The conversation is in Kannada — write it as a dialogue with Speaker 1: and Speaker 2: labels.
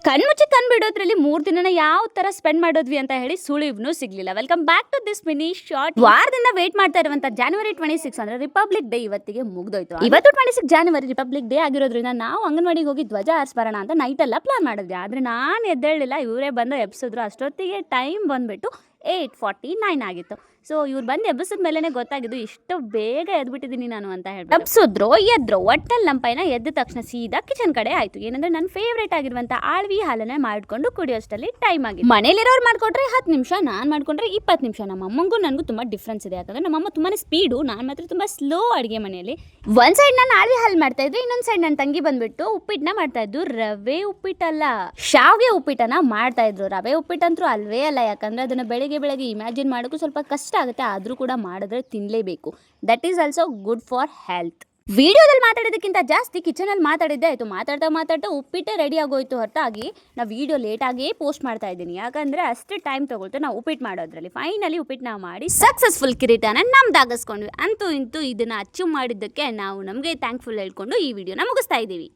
Speaker 1: ಕಣ್ಮುಚ್ಚಿ ಬಿಡೋದ್ರಲ್ಲಿ 3 ದಿನನ ಯಾವ ತರ ಸ್ಪೆಂಡ್ ಮಾಡೋದ್ವಿ ಅಂತ ಹೇಳಿ ಸುಳಿವ್ನು ಸಿಗ್ಲಿಲ್ಲ. Welcome back to this mini short. ವಾರದಿಂದ ವೇಟ್ ಮಾಡ್ತಾ ಇರುವಂತ January 26 ಅಂದ್ರೆ ರಿಪಬ್ಲಿಕ್ ಡೇ ಇವತ್ತಿಗೆ ಮುಗ್ದೋಯ್ತು. ಇವತ್ತು 26 January ರಿಪಬ್ಲಿಕ್ ಡೇ ಆಗಿರೋದ್ರಿಂದ ನಾವು ಅಂಗನವಾಡಿಗೆ ಹೋಗಿ ಧ್ವಜ ಹಾರಿಸ್ಬರೋಣ ಅಂತ ನೈಟ್ ಎಲ್ಲ ಪ್ಲಾನ್ ಮಾಡಿದ್ವಿ. ಆದ್ರೆ ನಾನು ಎದ್ದೇಳಿಲ್ಲ, ಇವರೇ ಬಂದು ಎಬ್ಸಿದ್ರು. ಅಷ್ಟೊತ್ತಿಗೆ ಟೈಮ್ ಬಂದ್ಬಿಟ್ಟು 8:49 ಆಗಿತ್ತು. ಸೊ ಇವ್ರು ಬಂದು ಎಬ್ಬಿಸಿದ ಮೇಲೆನೆ ಗೊತ್ತಾಗಿದ್ದು ಇಷ್ಟು ಬೇಗ ಎದ್ಬಿಟ್ಟಿದ್ದೀನಿ ನಾನು ಅಂತ ಹೇಳಿ. ಎದ್ರೋ ಒಟ್ಟಲ್ಲಿ ನಮ್ಮ ಪೈನ ಎದ್ದ ತಕ್ಷಣ ಸೀದಾ ಕಿಚನ್ ಕಡೆ ಆಯ್ತು. ಏನಂದ್ರೆ ನನ್ನ ಫೇವ್ರೇಟ್ ಆಗಿರುವಂತ ಆಳ್ವಿ ಹಾಲನ್ನ ಮಾಡ್ಕೊಂಡು ಕುಡಿಯೋಷ್ಟಲ್ಲಿ ಟೈಮ್ ಆಗಿದೆ. ಮನೇಲಿರೋರು ಮಾಡ್ಕೊಂಡ್ರೆ 10 ನಿಮಿಷ, ನಾನು ಮಾಡ್ಕೊಂಡ್ರೆ 20 ನಿಮಿಷ. ನಮ್ಮ ಅಮ್ಮಂಗೂ ನನಗೂ ತುಂಬಾ ಡಿಫ್ರೆನ್ಸ್ ಇದೆ. ಯಾಕಂದ್ರೆ ನಮ್ಮಮ್ಮ ತುಂಬಾನೇ ಸ್ಪೀಡು, ನಾನು ಮಾತ್ರ ತುಂಬಾ ಸ್ಲೋ ಅಡುಗೆ ಮನೆಯಲ್ಲಿ. ಒಂದ್ ಸೈಡ್ ನಾನು ಆಳ್ವಿ ಹಾಲು ಮಾಡ್ತಾ ಇದ್ದೆ, ಇನ್ನೊಂದ್ ಸೈಡ್ ನನ್ನ ತಂಗಿ ಬಂದ್ಬಿಟ್ಟು ಉಪ್ಪಿಟ್ಟನ್ನ ಮಾಡ್ತಾ ಇದ್ದು. ರವೆ ಉಪ್ಪಿಟ್ಟಲ್ಲ, ಶಾವಿಗೆ ಉಪ್ಪಿಟ್ಟನ್ನ ಮಾಡ್ತಾ ಇದ್ರು. ರವೆ ಉಪ್ಪಿಟ್ಟಂತೂ ಅಲ್ವೇ ಅಲ್ಲ, ಯಾಕಂದ್ರೆ ಅದನ್ನ ಬೆಳಗ್ಗೆ ಇಮ್ಯಾಜಿನ್ ಮಾಡೋಕ್ಕೂ ಸ್ವಲ್ಪ ಕಷ್ಟ ಆಗುತ್ತೆ. ಆದ್ರೂ ಕೂಡ ಮಾಡಿದ್ರೆ ತಿನ್ಲೇಬೇಕು. That is also good for health. ವಿಡಿಯೋದಲ್ಲಿ ಮಾತಾಡೋದಕ್ಕಿಂತ ಜಾಸ್ತಿ ಕಿಚನ್ ಅಲ್ಲಿ ಮಾತಾಡಿದ್ದೆ ಆಯ್ತು. ಮಾತಾಡ್ತಾ ಉಪ್ಪಿಟ್ಟೆ ರೆಡಿ ಆಗೋಯ್ತು ಹೊರತಾಗಿ ನಾ ವಿಡಿಯೋ ಲೇಟ್ ಆಗಿಯೇ ಪೋಸ್ಟ್ ಮಾಡ್ತಾ ಇದ್ದೀನಿ. ಯಾಕಂದ್ರೆ ಅಷ್ಟು ಟೈಮ್ ತಗೊಳ್ತು ನಾವು ಉಪ್ಪಿಟ್ಟು ಮಾಡೋದ್ರಲ್ಲಿ. ಫೈನಲಿ ಉಪ್ಪಿಟ್ಟು ನಾವು ಮಾಡಿ ಸಕ್ಸಸ್ಫುಲ್ ಕಿರೀಟನ ನಮ್ದಾಗಿಸ್ಕೊಂಡ್ವಿ. ಅಂತೂ ಇಂತೂ ಇದನ್ನ ಅಚೀವ್ ಮಾಡಿದ್ದಕ್ಕೆ ನಾವು ನಮಗೆ ಥ್ಯಾಂಕ್ಫುಲ್ ಹೇಳ್ಕೊಂಡು ಈ ವಿಡಿಯೋನ ಮುಗಿಸ್ತಾ ಇದ್ದೀವಿ.